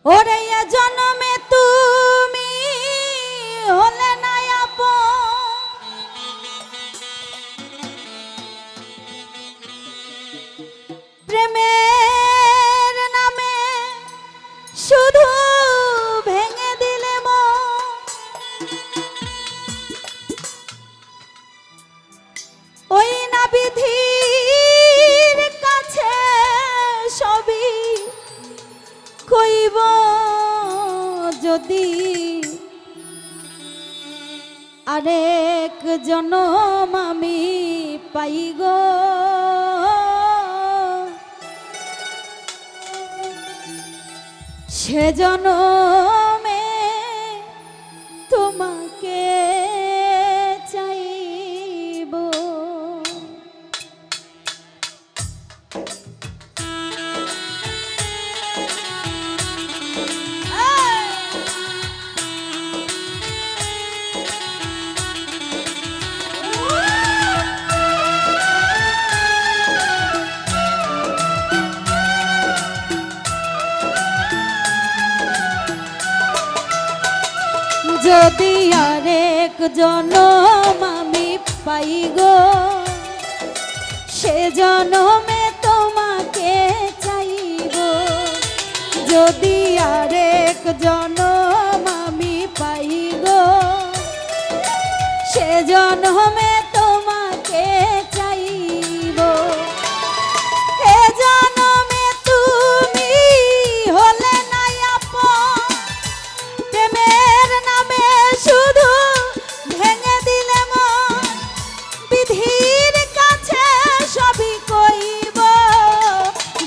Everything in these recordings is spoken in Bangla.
ওরে এ জন্মে তুমি হলে না আপন, প্রেমের নামে শুধু ভেঙে দিলে মন। ওই না বিধির কাছে সবই কইব যদি আরেক জনম আমি পাই গো, সে জনমে তোমাকে চাইব। যদি আরেক জনম আমি পাই গো, সে জনমে তোমাকে চাইব। যদি আরেক জনম আমি পাই গো, সে জনমে তোমাকে চাইব। এ জনমে তুমি হলে না আপন, প্রেমের নামে শুধু ভেঙে দিলে মন। বিধির কাছে সবই কইব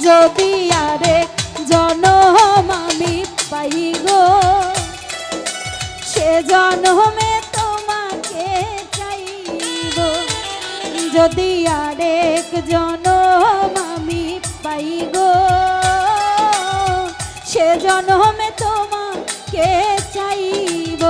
যদি আরেক জনম আমি পাই গো, সে জনমে তোমাকে চাইব। যদি আরেক জনম আমি পাই গো, সে জনমে তোমাকে চাইব।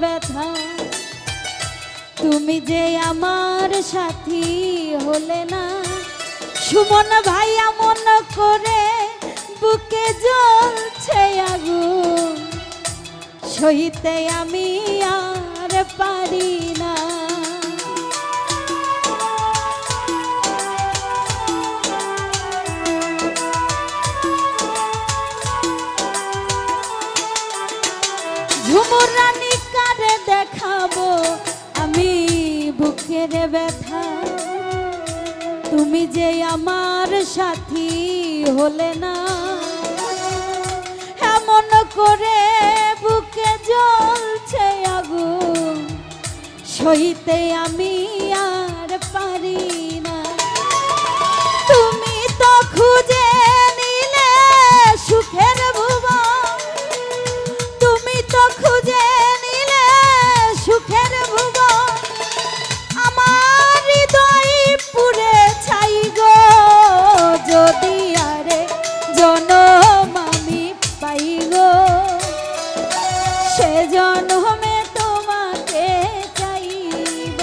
ব্যথা তুমি যে আমার সাথী হলে না, সুমন ভাই এমন করে বুকে জ্বলছে আগুন, সহিতে আমি আর পারি না। ঝুমুর রানী কারে দেখাবো আমি বুকের ব্যথা, তুমি যে আমার সাথী হলে না, এমন করে বুকে জ্বলছে আগুন, সহিতে আমি আর পারি না। তুমি তো খুঁজে নিলে সুখের ভুবন, তুমি তো খুঁজে নিলে সুখের ভুবন, আমার হৃদয় পুরে ছাই গো। যদি আরে জনম আমি পাই গো, সে জনমে তোমাকে চাইব।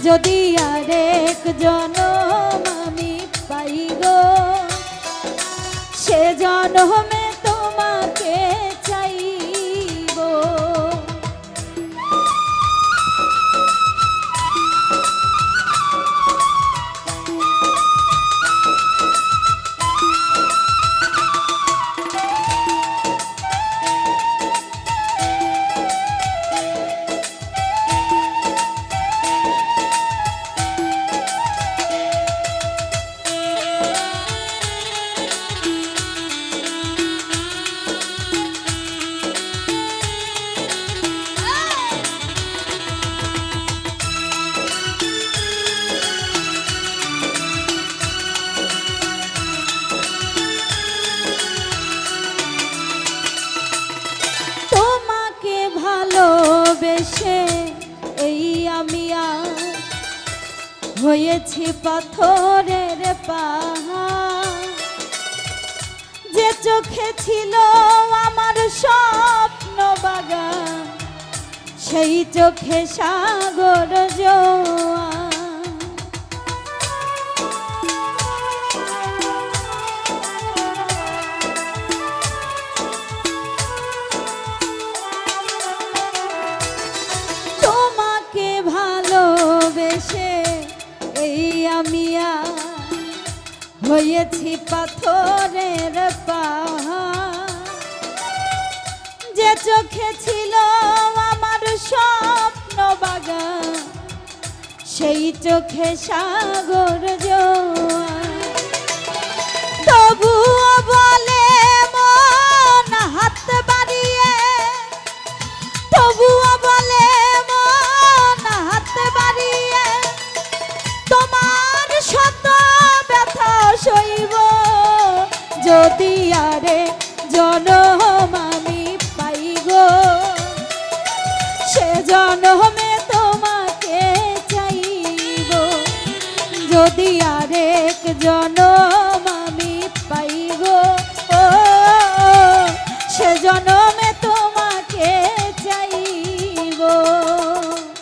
যদি আরেক জনম আমি পাই গো, সে জনমে তোমাকে চাইব। হয়েছি পাথরের পাহাড়, যে চোখে ছিল আমার স্বপ্ন বাগান, সেই চোখে সাগর জোয়ার। তোমাকে ভালোবেসে এই আমি হয়েছি পাথরের পাহাড়, যে চোখে ছিল আমার স্বপ্ন বাগান, সেই চোখে সাগর জোয়ার। তবুও বলে মন হাত বাড়িয়ে, তবুও বলে মন হাত বাড়িয়ে, তোমার শত ব্যথা সইব যদি আরে জনম আমি পাই গো, সে জনমে তোমাকে চাইব যদি আরেক জনম